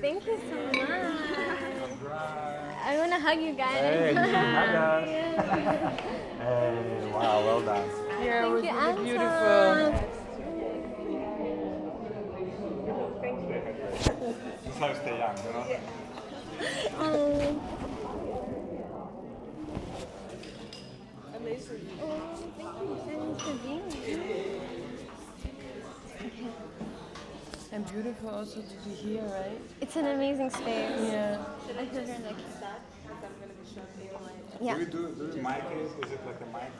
Thank you so much. I want to hug you guys. Hey, you can hug us. Yeah. Hey, wow, well done. Yeah, it Thank was you, really Anton. beautiful. This is how you stay young, you know? Oh, Amazing. thank you guys for being here. And beautiful also to be here, right? It's an amazing space. Yeah. I feel very lucky. Do Yeah. we do we mic it? Is it like a mic?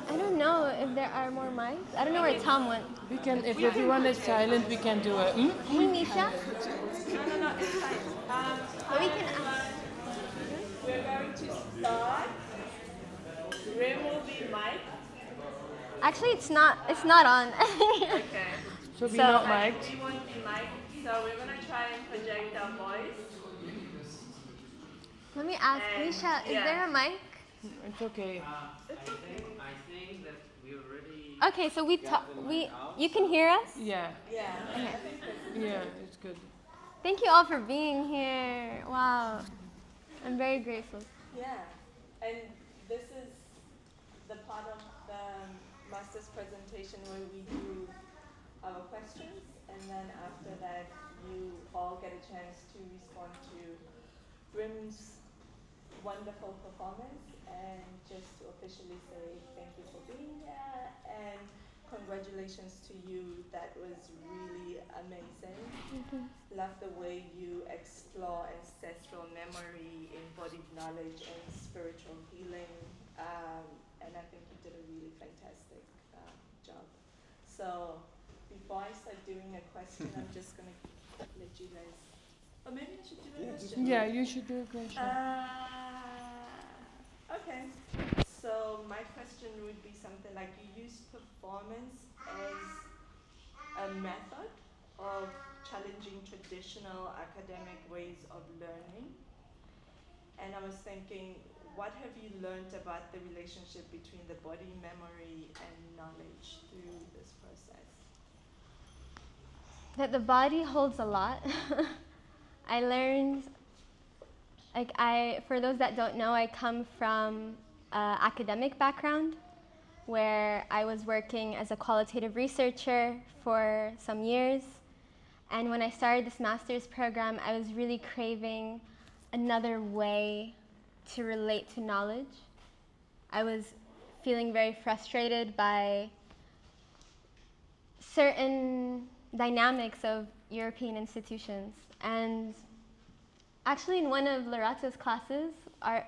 I don't know if there are more mics. I don't know where Tom went. We can, if everyone is silent, we can do it. Hmm? Hey, Nisha. No, it's fine. But we can ask. We're going to start. Reem will be mic. Actually, it's not. It's not on. Okay. So we So- not And mic'd. we won't be mic, so we're going to try and project our voice. Let me ask Nisha. Is there a mic? It's okay. I think that we already. Okay, so we you can hear us? Yeah. Yeah. Yeah, it's good. Thank you all for being here. Wow. I'm very grateful. Yeah. And this is the part of the master's presentation where we do our questions, and then after that you all get a chance to respond to Reem's wonderful performance, and just to officially say thank you for being here and congratulations to you. That was really amazing. Love the way you explore ancestral memory, embodied knowledge, and spiritual healing. And I think you did a really fantastic job. So before I start doing a question, I'm just going to let you guys. Or maybe I should do a question. Yeah, you should do a question. Okay. So my question would be something like, you use performance as a method of challenging traditional academic ways of learning. And I was thinking, what have you learned about the relationship between the body, memory, and knowledge through this process? That the body holds a lot. I learned, for those that don't know, I come from an academic background where I was working as a qualitative researcher for some years. And when I started this master's program, I was really craving another way to relate to knowledge. I was feeling very frustrated by certain dynamics of European institutions. And actually in one of Lorato's classes,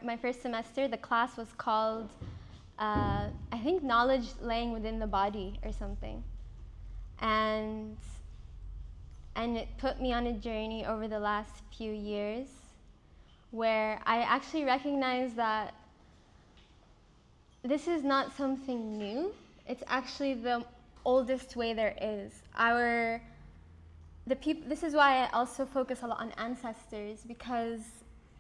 my first semester, the class was called, I think, Knowledge Laying Within the Body or something. And it put me on a journey over the last few years where I actually recognized that this is not something new. It's actually the oldest way there is. This is why I also focus a lot on ancestors, because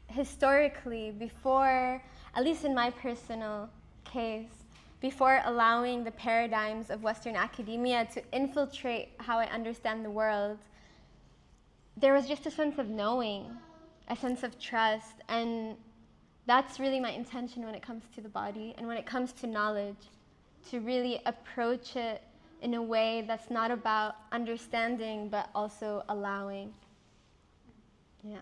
historically, before, at least in my personal case, before allowing the paradigms of Western academia to infiltrate how I understand the world, there was just a sense of knowing, a sense of trust, and that's really my intention when it comes to the body and when it comes to knowledge, to really approach it in a way that's not about understanding but also allowing. Yeah.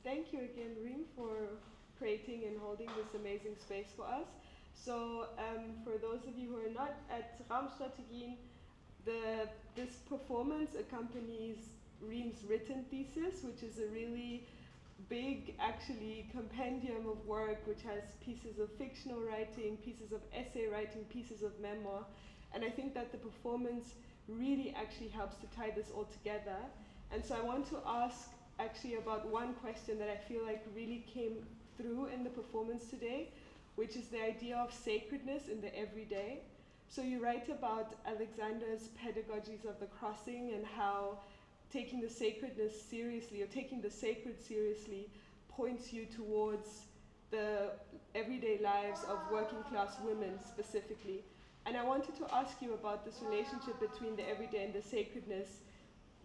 Thank you again, Reem, for creating and holding this amazing space for us. So for those of you who are not at Raumstrategien, this performance accompanies Reem's written thesis, which is a really big, actually, compendium of work, which has pieces of fictional writing, pieces of essay writing, pieces of memoir. And I think that the performance really actually helps to tie this all together. And so I want to ask actually about one question that I feel like really came through in the performance today, which is the idea of sacredness in the everyday. So you write about Alexander's pedagogies of the crossing and how taking the sacredness seriously, or taking the sacred seriously, points you towards the everyday lives of working class women specifically. And I wanted to ask you about this relationship between the everyday and the sacredness.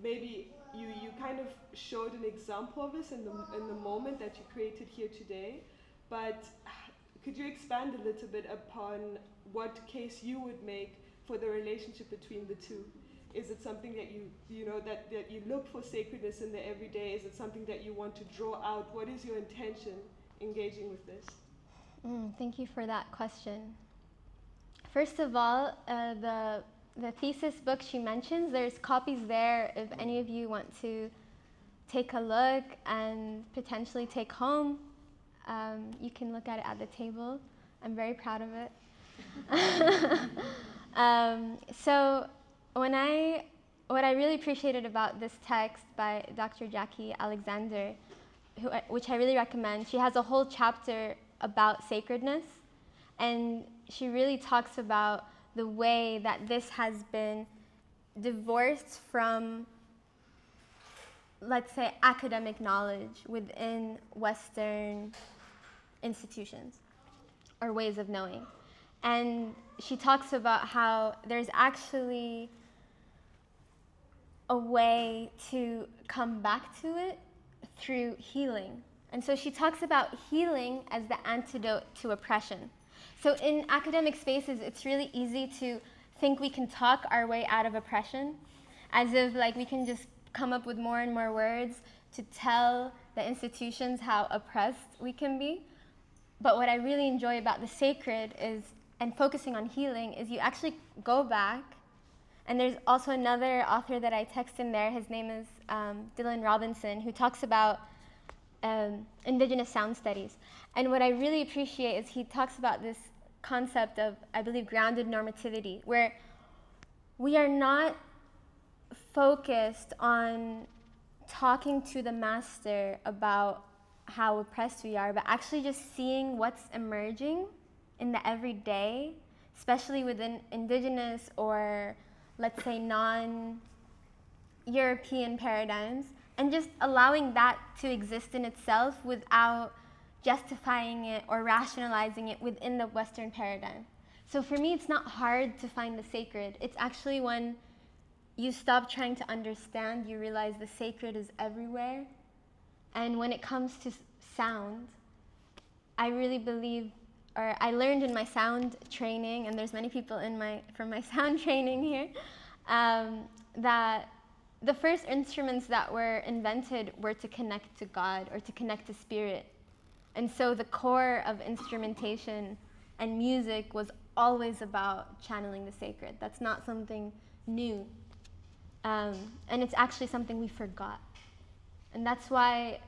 Maybe you kind of showed an example of this in the moment that you created here today, but could you expand a little bit upon what case you would make for the relationship between the two? Is it something that you know that you look for sacredness in the everyday? Is it something that you want to draw out? What is your intention engaging with this? Thank you for that question. First of all, the thesis book she mentions, there's copies there if any of you want to take a look and potentially take home. You can look at it at the table. I'm very proud of it. So what I really appreciated about this text by Dr. Jackie Alexander, which I really recommend, she has a whole chapter about sacredness, and she really talks about the way that this has been divorced from, let's say, academic knowledge within Western institutions or ways of knowing. And she talks about how there's actually a way to come back to it through healing. And so she talks about healing as the antidote to oppression. So in academic spaces, it's really easy to think we can talk our way out of oppression, as if like we can just come up with more and more words to tell the institutions how oppressed we can be. But what I really enjoy about the sacred is, and focusing on healing, is you actually go back. And there's also another author that I text in there. His name is Dylan Robinson, who talks about indigenous sound studies. And what I really appreciate is he talks about this concept of, I believe, grounded normativity, where we are not focused on talking to the master about how oppressed we are, but actually just seeing what's emerging in the everyday, especially within indigenous or, let's say, non-European paradigms, and just allowing that to exist in itself without justifying it or rationalizing it within the Western paradigm. So for me, it's not hard to find the sacred. It's actually when you stop trying to understand, you realize the sacred is everywhere. And when it comes to sound, I really believe, or I learned in my sound training, and there's many people from my sound training here, that the first instruments that were invented were to connect to God or to connect to spirit. And so the core of instrumentation and music was always about channeling the sacred. That's not something new. And it's actually something we forgot. And that's why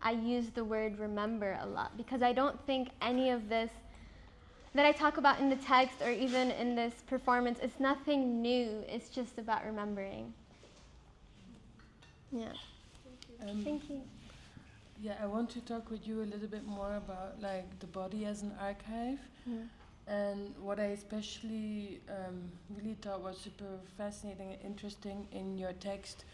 I use the word remember a lot, because I don't think any of this that I talk about in the text or even in this performance, it's nothing new. It's just about remembering. Yeah. Thank you. Yeah, I want to talk with you a little bit more about like the body as an archive. And what I especially really thought was super fascinating and interesting in your text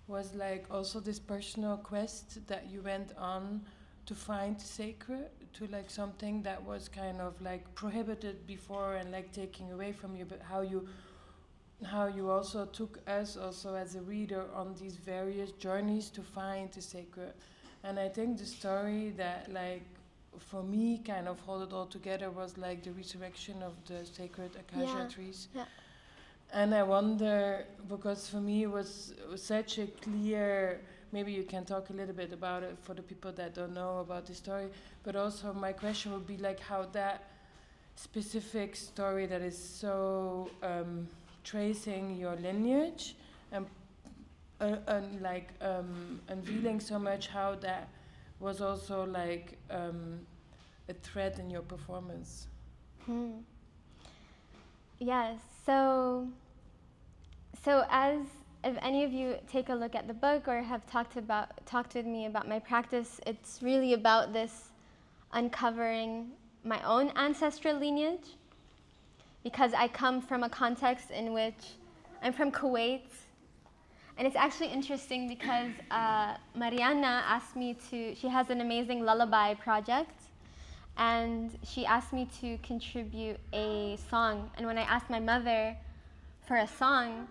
was like also this personal quest that you went on to find sacred, to like something that was kind of like prohibited before and like taking away from you, but how you also took us also as a reader on these various journeys to find the sacred. And I think the story that like for me kind of hold it all together was like the resurrection of the sacred acacia trees. Yeah. And I wonder, because for me it was such a clear, maybe you can talk a little bit about it for the people that don't know about the story, but also my question would be like how that specific story that is so tracing your lineage and unveiling so much, how that was also like a thread in your performance. Yes. So as if any of you take a look at the book or have talked with me about my practice, it's really about this uncovering my own ancestral lineage, because I come from a context in which I'm from Kuwait. And it's actually interesting because Mariana asked me she has an amazing lullaby project. and she asked me to contribute a song. And when I asked my mother for a song,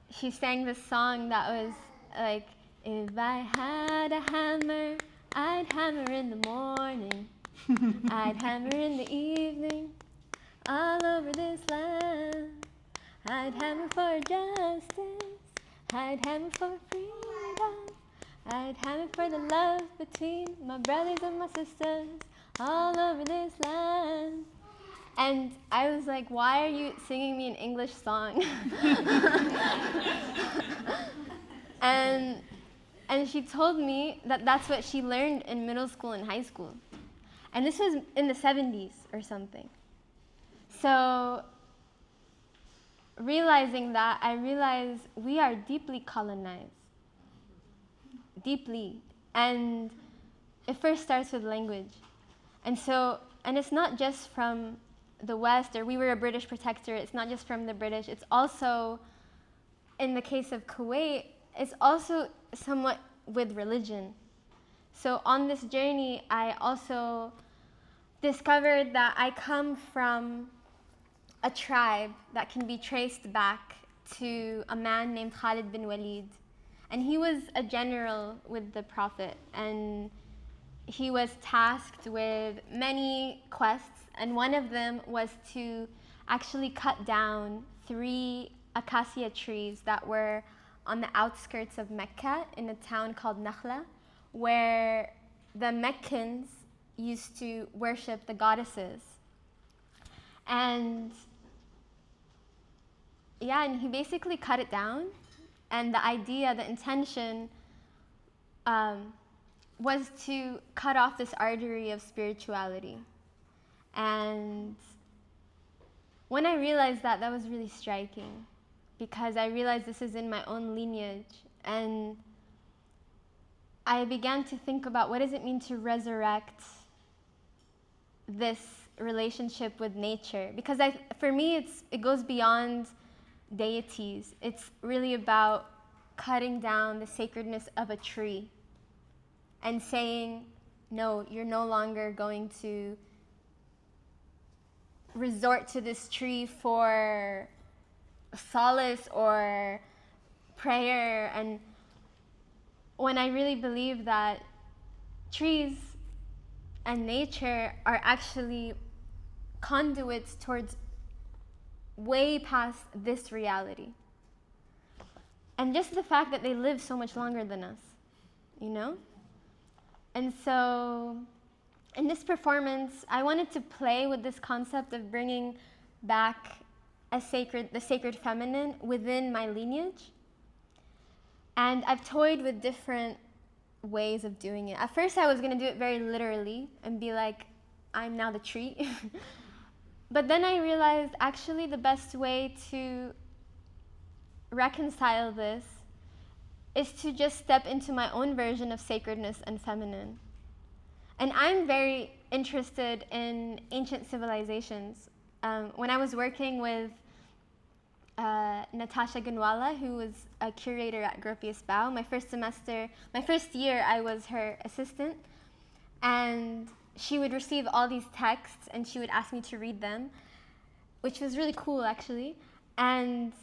she sang this song that was like, if I had a hammer, I'd hammer in the morning, I'd hammer in the evening, all over this land. I'd hammer for justice, I'd hammer for freedom, I'd hammer for the love between my brothers and my sisters, all over this land. And I was like, why are you singing me an English song? and she told me that that's what she learned in middle school and high school. And this was in the 70s or something. So realizing that, I realized we are deeply colonized. Deeply. And it first starts with language. And it's not just from the West, or we were a British protectorate, it's not just from the British, it's also, in the case of Kuwait, it's also somewhat with religion. So on this journey, I also discovered that I come from a tribe that can be traced back to a man named Khalid bin Walid. And he was a general with the Prophet, and he was tasked with many quests, and one of them was to actually cut down 3 acacia trees that were on the outskirts of Mecca in a town called Nakhla, where the Meccans used to worship the goddesses. And he basically cut it down, and the idea, the intention, was to cut off this artery of spirituality. And when I realized that, that was really striking, because I realized this is in my own lineage. And I began to think about, what does it mean to resurrect this relationship with nature? Because for me, it goes beyond deities. It's really about cutting down the sacredness of a tree and saying, no, you're no longer going to resort to this tree for solace or prayer. And when I really believe that trees and nature are actually conduits towards way past this reality. And just the fact that they live so much longer than us, you know? And so in this performance, I wanted to play with this concept of bringing back the sacred feminine within my lineage. And I've toyed with different ways of doing it. At first, I was going to do it very literally and be like, I'm now the tree. But then I realized actually the best way to reconcile this is to just step into my own version of sacredness and feminine. And I'm very interested in ancient civilizations. When I was working with Natasha Gunwala, who was a curator at Gropius Bau, my first year, I was her assistant. And she would receive all these texts, and she would ask me to read them, which was really cool, actually. And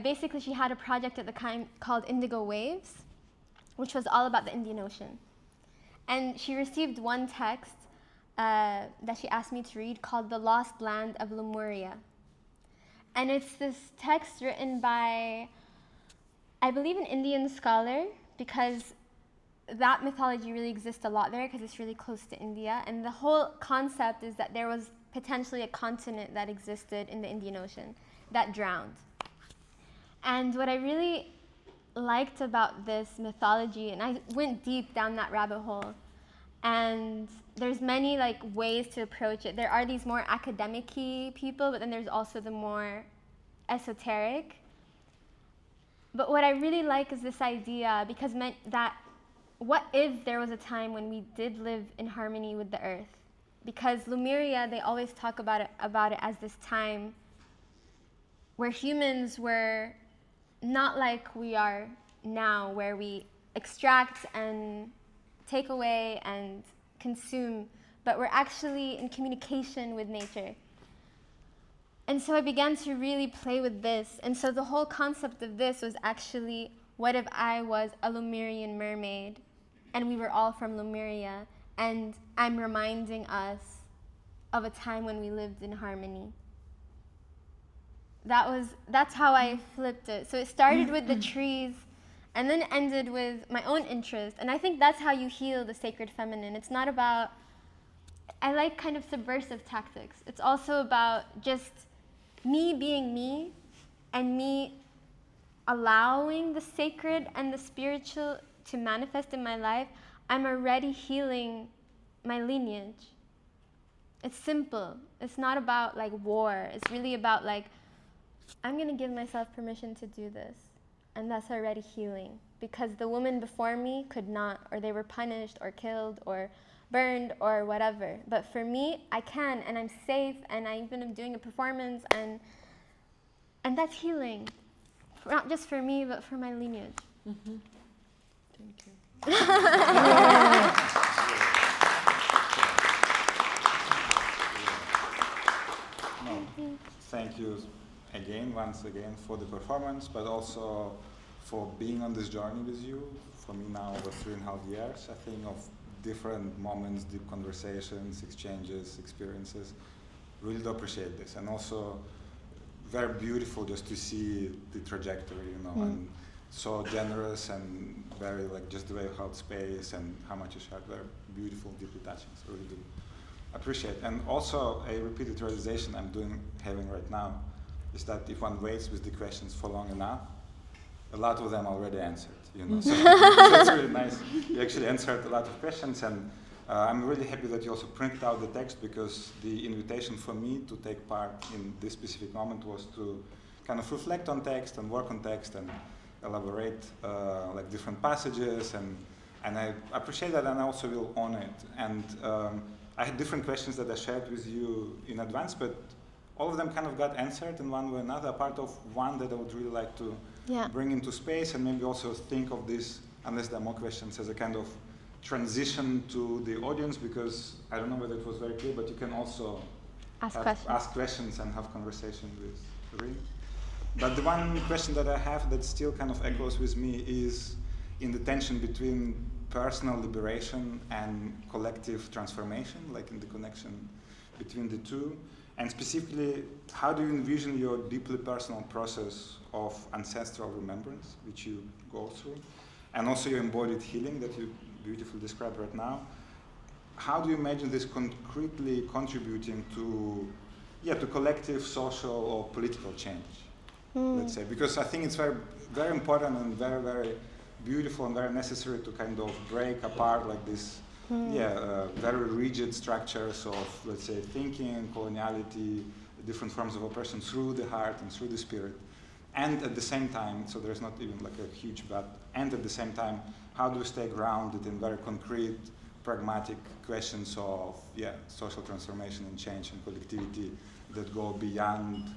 basically, she had a project at the time called Indigo Waves, which was all about the Indian Ocean. And she received one text that she asked me to read called The Lost Land of Lemuria. And it's this text written by, I believe, an Indian scholar, because that mythology really exists a lot there because it's really close to India. And the whole concept is that there was potentially a continent that existed in the Indian Ocean that drowned. And what I really liked about this mythology, and I went deep down that rabbit hole, and there's many ways to approach it. There are these more academic-y people, but then there's also the more esoteric. But what I really like is this idea, because that what if there was a time when we did live in harmony with the earth? Because Lemuria, they always talk about it as this time where humans were not like we are now, where we extract and take away and consume, but we're actually in communication with nature. And so I began to really play with this. And so the whole concept of this was actually, what if I was a Lemurian mermaid and we were all from Lemuria, and I'm reminding us of a time when we lived in harmony. That's how I flipped it. So it started with the trees and then ended with my own interest. And I think that's how you heal the sacred feminine. It's not about, I like kind of subversive tactics. It's also about just me being me and me allowing the sacred and the spiritual to manifest in my life. I'm already healing my lineage. It's simple. It's not about like war. It's really about like, I'm gonna give myself permission to do this. And that's already healing. Because the women before me could not, or they were punished or killed or burned or whatever. But for me, I can, and I'm safe, and I even am doing a performance, and that's healing. Not just for me, but for my lineage. Mm-hmm. Thank you. No, thank you again, once again, for the performance, but also for being on this journey with you. For me now, over 3.5 years, I think, of different moments, deep conversations, exchanges, experiences. Really do appreciate this. And also, very beautiful just to see the trajectory, you know, and so generous and very, like, just the way you held space and how much you shared. Very beautiful, deeply touching. So really do appreciate. And also, a repeated realization having right now is that if one waits with the questions for long enough, a lot of them already answered, you know. So it's really nice. You actually answered a lot of questions, and I'm really happy that you also printed out the text, because the invitation for me to take part in this specific moment was to kind of reflect on text and work on text and elaborate like different passages, and I appreciate that, and I also will own it. And I had different questions that I shared with you in advance, but all of them kind of got answered in one way or another, apart of one that I would really like to bring into space, and maybe also think of this, unless there are more questions, as a kind of transition to the audience, because I don't know whether it was very clear, but you can also ask questions and have conversation with Reem. But the one question that I have that still kind of echoes with me is in the tension between personal liberation and collective transformation, like in the connection between the two. And specifically, how do you envision your deeply personal process of ancestral remembrance, which you go through, and also your embodied healing that you beautifully described right now? How do you imagine this concretely contributing to collective, social, or political change, let's say? Because I think it's very, very important and very, very beautiful and very necessary to kind of break apart like this very rigid structures of, let's say, thinking, coloniality, different forms of oppression through the heart and through the spirit. And at the same time, so there's not even like a huge but, and at the same time, how do we stay grounded in very concrete, pragmatic questions of social transformation and change and collectivity that go beyond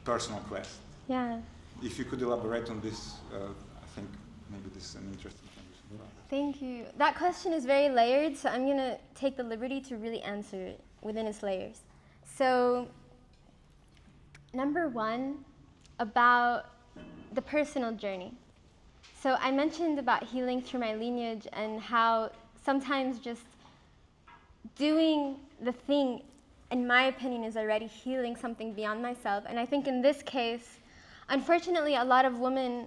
personal quest? Yeah. If you could elaborate on this, I think maybe this is an interesting conversation. Thank you. That question is very layered, so I'm going to take the liberty to really answer it within its layers. So, number one, about the personal journey. So I mentioned about healing through my lineage and how sometimes just doing the thing, in my opinion, is already healing something beyond myself. And I think in this case, unfortunately, a lot of women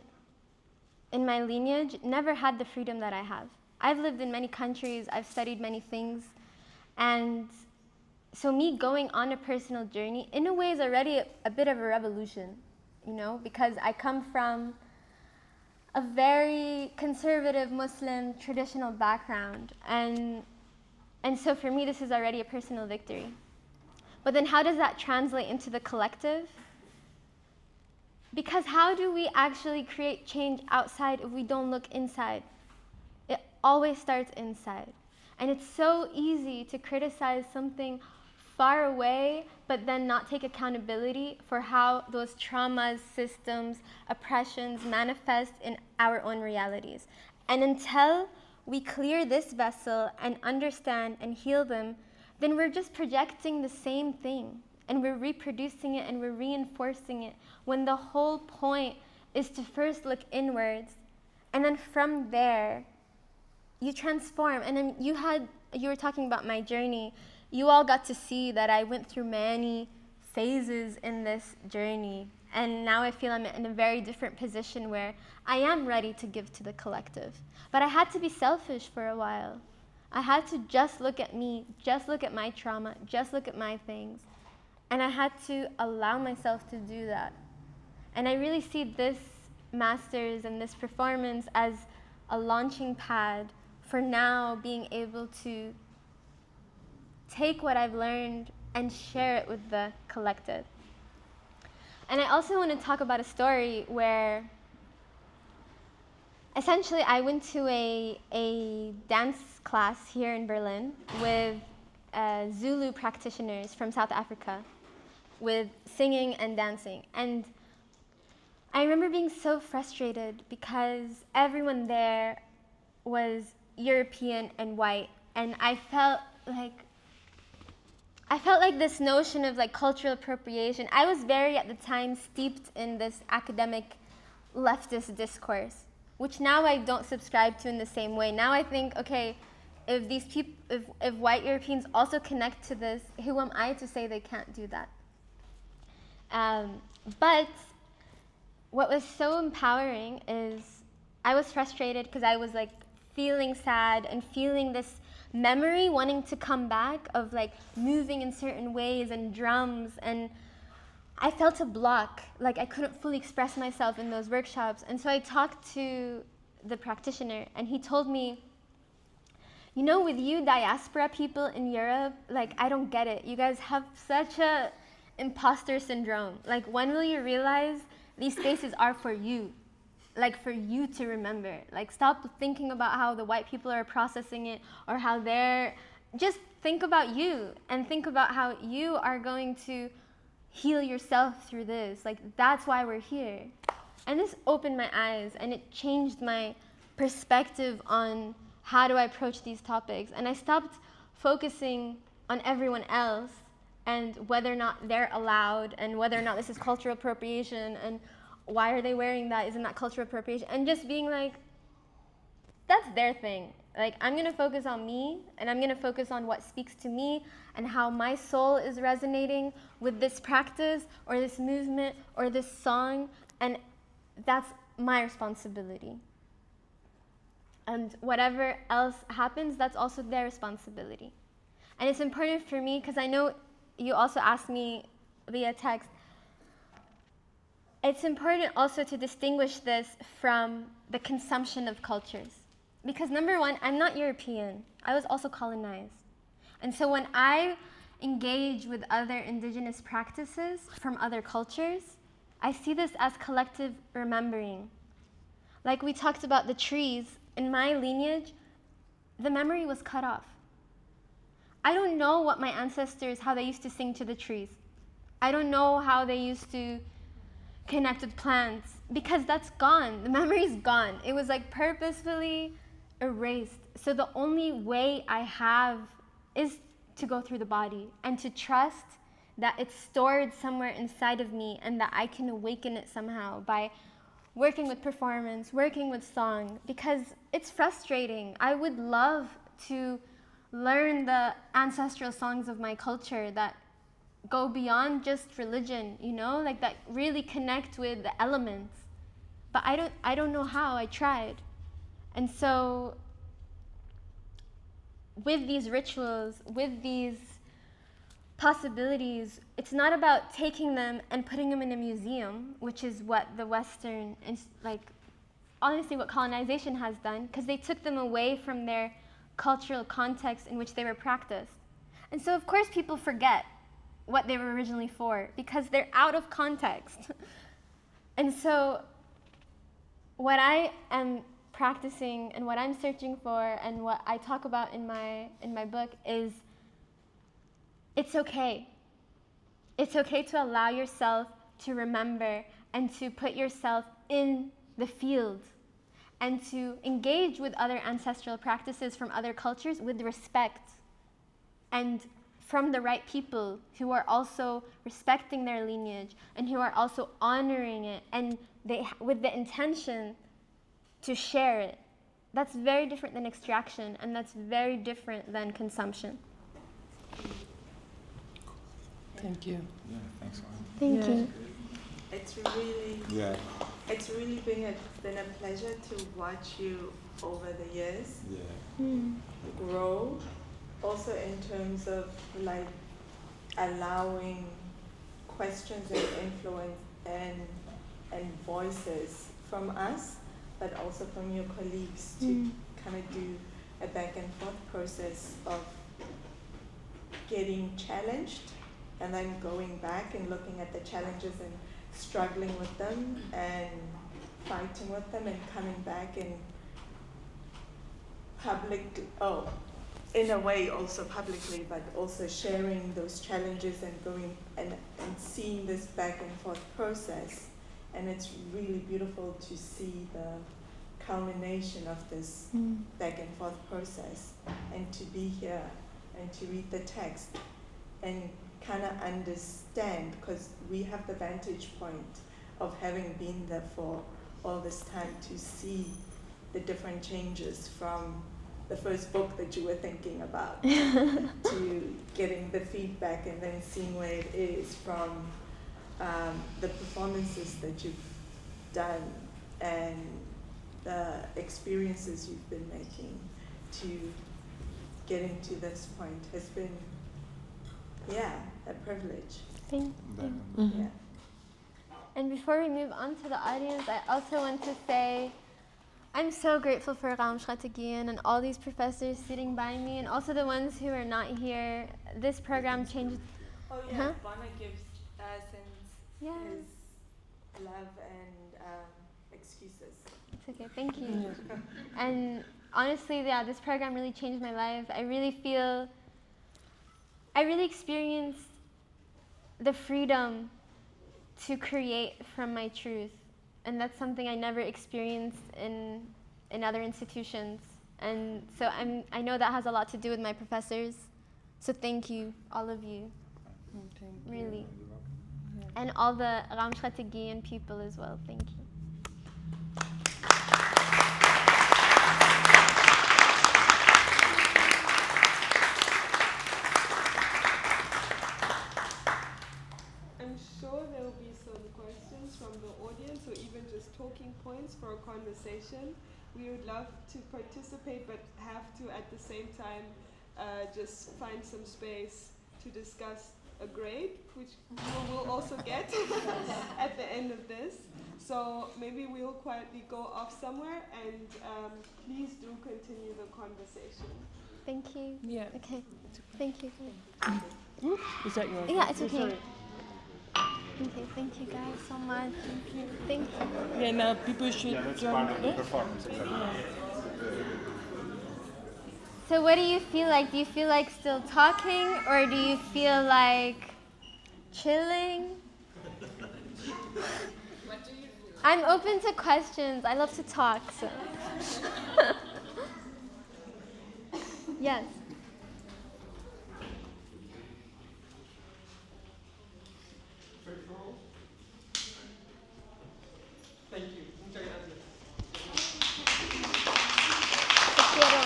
in my lineage never had the freedom that I have. I've lived in many countries, I've studied many things, and so me going on a personal journey, in a way, is already a bit of a revolution, you know, because I come from a very conservative Muslim traditional background, and so for me, this is already a personal victory. But then how does that translate into the collective? Because how do we actually create change outside if we don't look inside? It always starts inside. And it's so easy to criticize something far away, but then not take accountability for how those traumas, systems, oppressions manifest in our own realities. And until we clear this vessel and understand and heal them, then we're just projecting the same thing, and we're reproducing it and we're reinforcing it, when the whole point is to first look inwards, and then from there you transform. And then you were talking about my journey. You all got to see that I went through many phases in this journey, and now I feel I'm in a very different position where I am ready to give to the collective. But I had to be selfish for a while. I had to just look at me, just look at my trauma, just look at my things. And I had to allow myself to do that. And I really see this masters and this performance as a launching pad for now being able to take what I've learned and share it with the collective. And I also want to talk about a story where essentially I went to a dance class here in Berlin with Zulu practitioners from South Africa with singing and dancing. And I remember being so frustrated because everyone there was European and white, and I felt like this notion of like cultural appropriation. I was very, at the time, steeped in this academic leftist discourse, which now I don't subscribe to in the same way. Now I think, okay, if these people, if white Europeans also connect to this, who am I to say they can't do that? But what was so empowering is I was frustrated because I was like feeling sad and feeling this memory wanting to come back of like moving in certain ways and drums, and I felt a block, like I couldn't fully express myself in those workshops. And so I talked to the practitioner, and he told me, you know, with you diaspora people in Europe, like I don't get it. You guys have such a imposter syndrome. Like, when will you realize these spaces are for you? Like, for you to remember. Like, stop thinking about how the white people are processing it or how they're, just think about you and think about how you are going to heal yourself through this. Like, that's why we're here. And this opened my eyes, and it changed my perspective on how do I approach these topics. And I stopped focusing on everyone else and whether or not they're allowed and whether or not this is cultural appropriation and why are they wearing that? Isn't that cultural appropriation? And just being like, that's their thing. Like, I'm gonna focus on me, and I'm gonna focus on what speaks to me and how my soul is resonating with this practice or this movement or this song, and that's my responsibility. And whatever else happens, that's also their responsibility. And it's important for me, because I know you also asked me via text, it's important also to distinguish this from the consumption of cultures. Because number one, I'm not European. I was also colonized. And so when I engage with other indigenous practices from other cultures, I see this as collective remembering. Like we talked about the trees, in my lineage, the memory was cut off. I don't know what my ancestors, how they used to sing to the trees. I don't know how they used to connect with plants, because that's gone. The memory's gone. It was like purposefully erased. So the only way I have is to go through the body and to trust that it's stored somewhere inside of me and that I can awaken it somehow by working with performance, working with song, because it's frustrating. I would love to learn the ancestral songs of my culture that go beyond just religion, you know, like that really connect with the elements. But I don't know how. I tried. And so with these rituals, with these possibilities, it's not about taking them and putting them in a museum, which is what the Western, like, honestly what colonization has done, because they took them away from their cultural context in which they were practiced. And so of course people forget what they were originally for, because they're out of context. And so what I am practicing and what I'm searching for and what I talk about in my book is, it's okay. It's okay to allow yourself to remember and to put yourself in the field and to engage with other ancestral practices from other cultures with respect and from the right people who are also respecting their lineage and who are also honoring it, and with the intention to share it. That's very different than extraction, and that's very different than consumption. Thank you. Yeah, thanks. Thank you. It's really, it's really been a pleasure to watch you over the years grow. Also in terms of like allowing questions and influence and voices from us, but also from your colleagues to kind of do a back and forth process of getting challenged and then going back and looking at the challenges and struggling with them and fighting with them and coming back and in a way also publicly, but also sharing those challenges and going and seeing this back and forth process. And it's really beautiful to see the culmination of this back and forth process, and to be here and to read the text and kind of understand, because we have the vantage point of having been there for all this time, to see the different changes from the first book that you were thinking about to getting the feedback and then seeing where it is, from the performances that you've done and the experiences you've been making to getting to this point has been, a privilege. Thank you. Yeah. And before we move on to the audience, I also want to say I'm so grateful for Raumstrategien and all these professors sitting by me, and also the ones who are not here. This program changed. Oh yeah, Huh? Bonner gives his love and excuses. It's okay, thank you. And honestly, this program really changed my life. I really experienced the freedom to create from my truth. And that's something I never experienced in other institutions. And so I know that has a lot to do with my professors. So thank you, all of you. Thank you. Really. And all the Raumstrategien people as well. Thank you. I'm sure there will be some questions from the audience, or even just talking points for a conversation. We would love to participate, but have to at the same time just find some space to discuss a grade, which you will also get at the end of this. So maybe we'll quietly go off somewhere, and please do continue the conversation. Thank you. Yeah. Okay. Thank you. Is that yours? Yeah, it's okay. Okay, thank you guys so much. Thank you. Yeah, now people should That's join part of the us. performance, exactly. So what do you feel like? Do you feel like still talking, or do you feel like chilling? What do you feel? I'm open to questions. I love to talk, so. Yes. Thank you. Muchas gracias. Te quiero.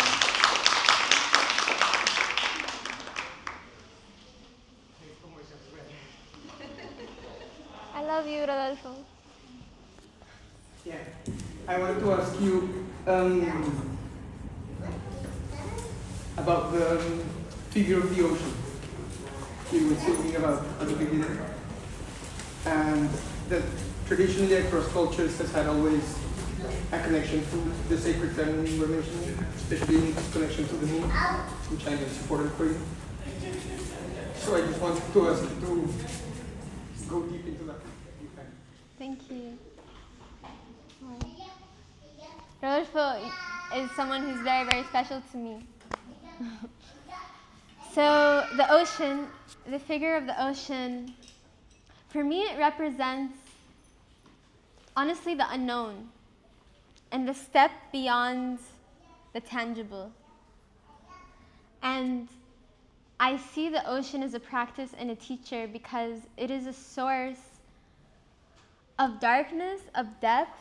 ¿Cómo se fue? I love you, Rodolfo. Yeah. I wanted to ask you about the figure of the ocean you were speaking about at the beginning. And that traditionally across cultures has had always a connection to the sacred feminine you were mentioning, especially in this connection to the moon, which I know is important for you. So I just wanted to ask you to go deep into that. Thank you. Rodolfo is someone who's very, very special to me. So the ocean, the figure of the ocean, for me it represents, honestly, the unknown and the step beyond the tangible. And I see the ocean as a practice and a teacher because it is a source of darkness, of depth,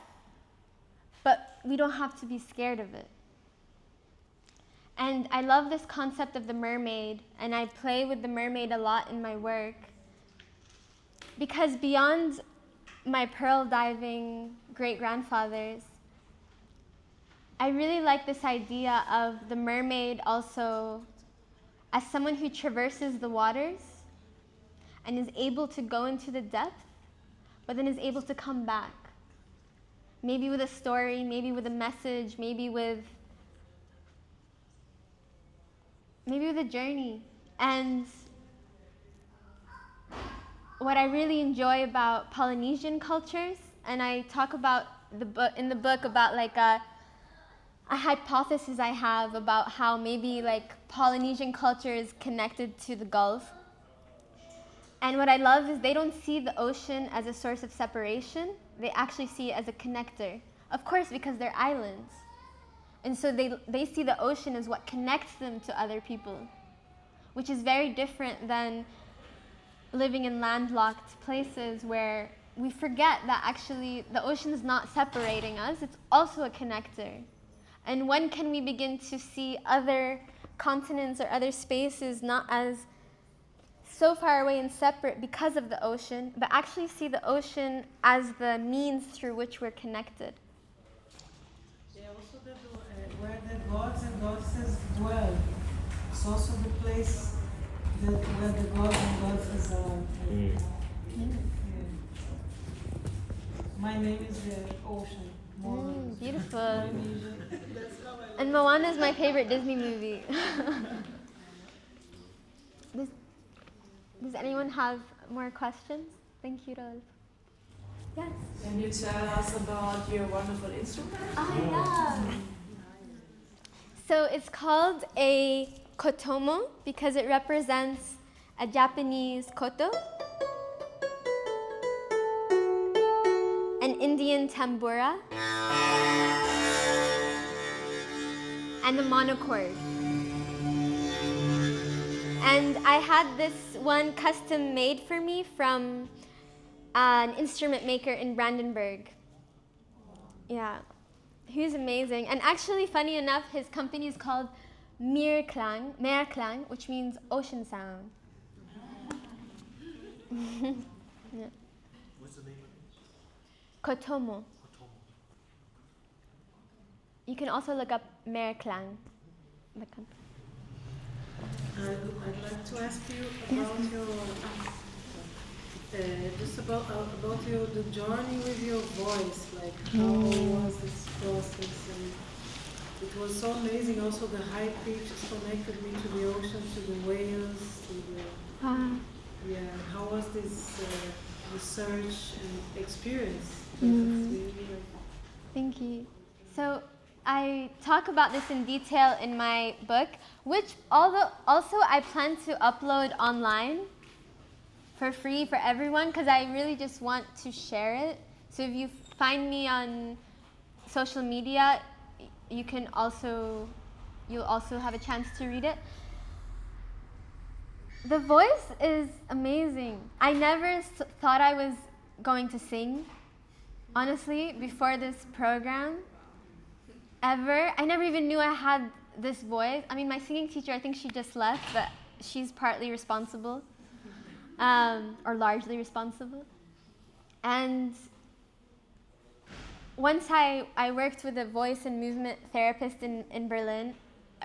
but we don't have to be scared of it. And I love this concept of the mermaid, and I play with the mermaid a lot in my work because beyond my pearl diving great-grandfathers, I really like this idea of the mermaid also as someone who traverses the waters and is able to go into the depth, but then is able to come back. Maybe with a story, maybe with a message, maybe with a journey. And what I really enjoy about Polynesian cultures, and I talk about in the book about like a hypothesis I have about how maybe like Polynesian culture is connected to the Gulf. And what I love is they don't see the ocean as a source of separation. They actually see it as a connector. Of course, because they're islands. And so they see the ocean as what connects them to other people, which is very different than living in landlocked places where we forget that actually the ocean is not separating us, it's also a connector. And when can we begin to see other continents or other spaces not as so far away and separate because of the ocean, but actually see the ocean as the means through which we're connected? Yeah, also where the gods and goddesses dwell. It's also the place where the gods and goddesses are. Yeah. My name is the ocean. Beautiful. And Moana is my favorite Disney movie. Does anyone have more questions? Thank you, Rolf. Yes. Can you tell us about your wonderful instrument? Yeah. So it's called a kotomo because it represents a Japanese koto, an Indian tambura, and the monochord. And I had this one custom made for me from an instrument maker in Brandenburg. Yeah, he's amazing. And actually, funny enough, his company is called Meerklang, which means ocean sound. Yeah. What's the name of it? Kotomo. You can also look up Meerklang, the company. I'd like to ask you about your just about the journey with your voice, like how was this process, and it was so amazing. Also, the high pitch connected me to the ocean, to the whales, to the How was this research and experience? Thank you. So I talk about this in detail in my book, which also I plan to upload online for free for everyone because I really just want to share it. So if you find me on social media, you'll also have a chance to read it. The voice is amazing. I never thought I was going to sing, honestly, before this program. Ever. I never even knew I had this voice. I mean, my singing teacher, I think she just left, but she's partly responsible, or largely responsible. And once I worked with a voice and movement therapist in Berlin,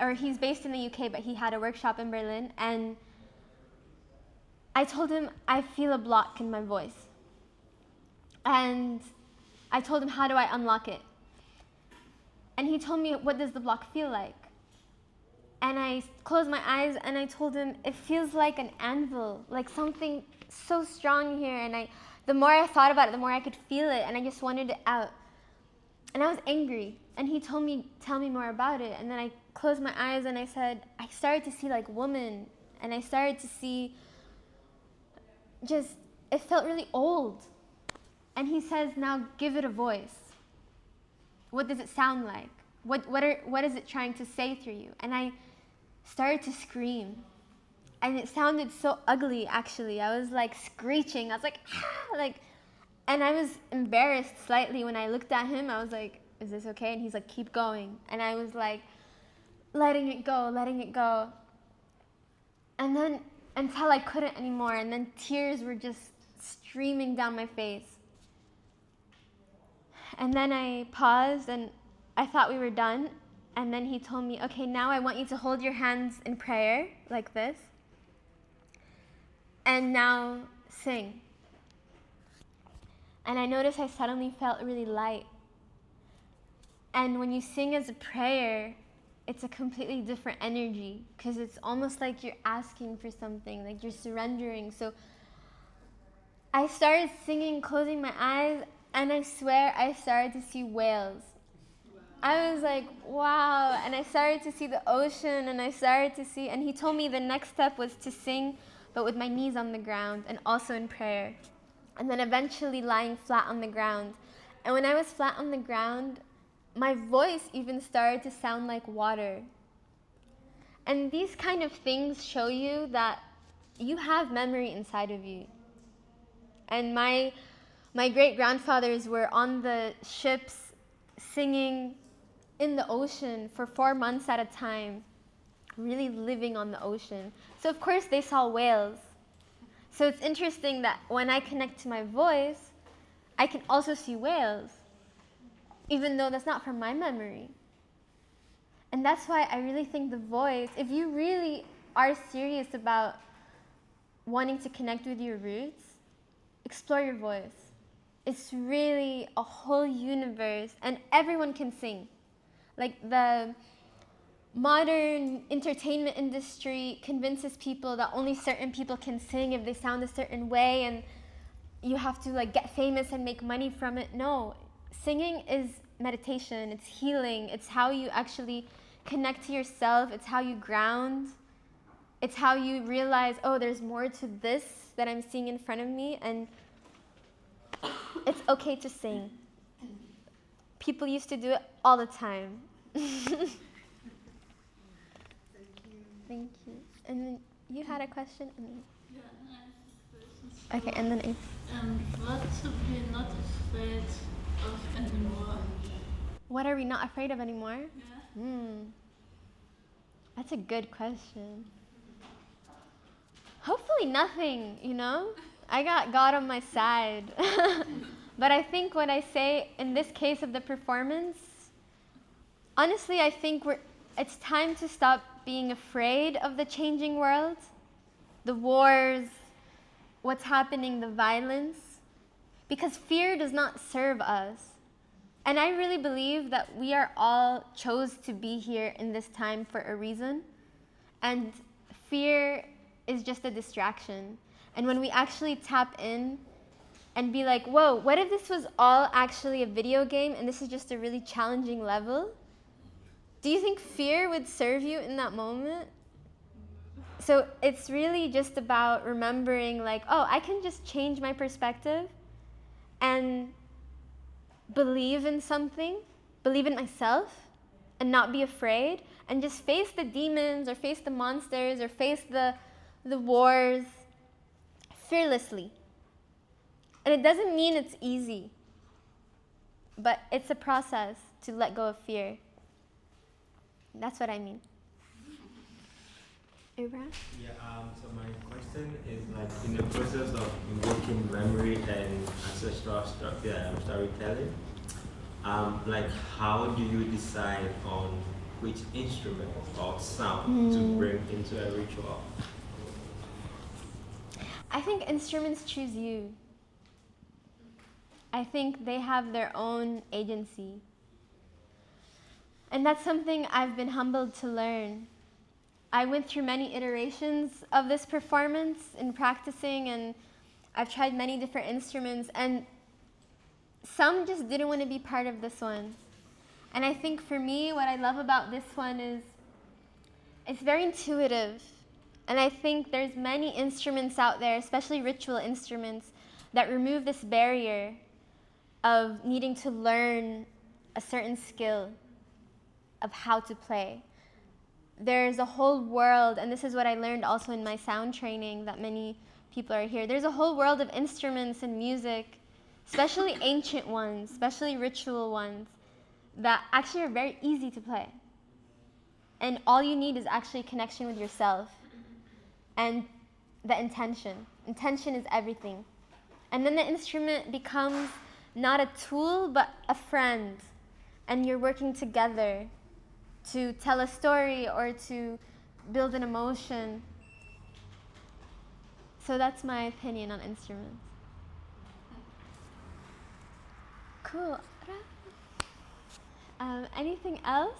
or he's based in the UK, but he had a workshop in Berlin, and I told him I feel a block in my voice. And I told him, how do I unlock it? And he told me, what does the block feel like? And I closed my eyes and I told him, it feels like an anvil, like something so strong here. And the more I thought about it, the more I could feel it, and I just wanted it out. And I was angry. And he told me, tell me more about it. And then I closed my eyes and I said, I started to see like woman. And I started to see it felt really old. And he says, now give it a voice. What does it sound like? What is it trying to say through you? And I started to scream. And it sounded so ugly, actually. I was like screeching. I was like, ah, like, and I was embarrassed slightly when I looked at him. I was like, is this okay? And he's like, keep going. And I was like, letting it go, letting it go. And then, until I couldn't anymore, and then tears were just streaming down my face. And then I paused, and I thought we were done. And then he told me, okay, now I want you to hold your hands in prayer, like this. And now sing. And I noticed I suddenly felt really light. And when you sing as a prayer, it's a completely different energy, because it's almost like you're asking for something, like you're surrendering. So I started singing, closing my eyes, and I swear I started to see whales. I was like, wow. And I started to see the ocean, and I started to see, and he told me the next step was to sing, but with my knees on the ground and also in prayer. And then eventually lying flat on the ground. And when I was flat on the ground, my voice even started to sound like water. And these kind of things show you that you have memory inside of you. And my great-grandfathers were on the ships singing in the ocean for 4 months at a time, really living on the ocean. So of course they saw whales. So it's interesting that when I connect to my voice, I can also see whales, even though that's not from my memory. And that's why I really think the voice, if you really are serious about wanting to connect with your roots, explore your voice. It's really a whole universe, and everyone can sing. Like the modern entertainment industry convinces people that only certain people can sing if they sound a certain way, and you have to like get famous and make money from it. No, singing is meditation, it's healing, it's how you actually connect to yourself, it's how you ground, it's how you realize, oh, there's more to this that I'm seeing in front of me, and it's okay to sing. People used to do it all the time. Thank you. And then you had a question? And then Yeah, I have a question. okay, and then What are we not afraid of anymore? what are we not afraid of anymore? Yeah. That's a good question. Hopefully nothing, you know? I got God on my side. But I think what I say in this case of the performance, honestly, I think it's time to stop being afraid of the changing world, the wars, what's happening, the violence, because fear does not serve us. And I really believe that we are all chose to be here in this time for a reason. And fear is just a distraction. And when we actually tap in and be like, whoa, what if this was all actually a video game and this is just a really challenging level? Do you think fear would serve you in that moment? So it's really just about remembering like, oh, I can just change my perspective and believe in something, believe in myself, and not be afraid, and just face the demons or face the monsters or face the wars fearlessly. And it doesn't mean it's easy, but it's a process to let go of fear. That's what I mean. Abraham? Yeah, so my question is like in the process of invoking memory and ancestral storytelling, like how do you decide on which instrument or sound to bring into a ritual? I think instruments choose you. I think they have their own agency. And that's something I've been humbled to learn. I went through many iterations of this performance in practicing, and I've tried many different instruments, and some just didn't want to be part of this one. And I think for me, what I love about this one is it's very intuitive. And I think there's many instruments out there, especially ritual instruments, that remove this barrier of needing to learn a certain skill of how to play. there's a whole world, and this is what I learned also in my sound training, that many people are here. There's a whole world of instruments and music, especially ancient ones, especially ritual ones, that actually are very easy to play. And all you need is actually connection with yourself and the intention. Intention is everything. And then the instrument becomes not a tool, but a friend. And you're working together to tell a story or to build an emotion. So that's my opinion on instruments. Cool. Anything else?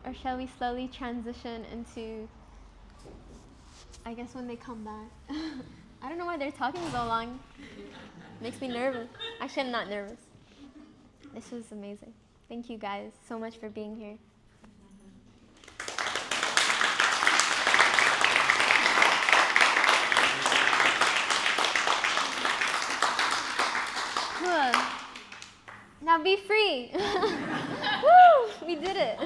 Or shall we slowly transition into, I guess, when they come back? I don't know why they're talking so long. Makes me nervous. Actually, I'm not nervous. This was amazing. Thank you guys so much for being here. Cool. Now be free. Woo! We did it.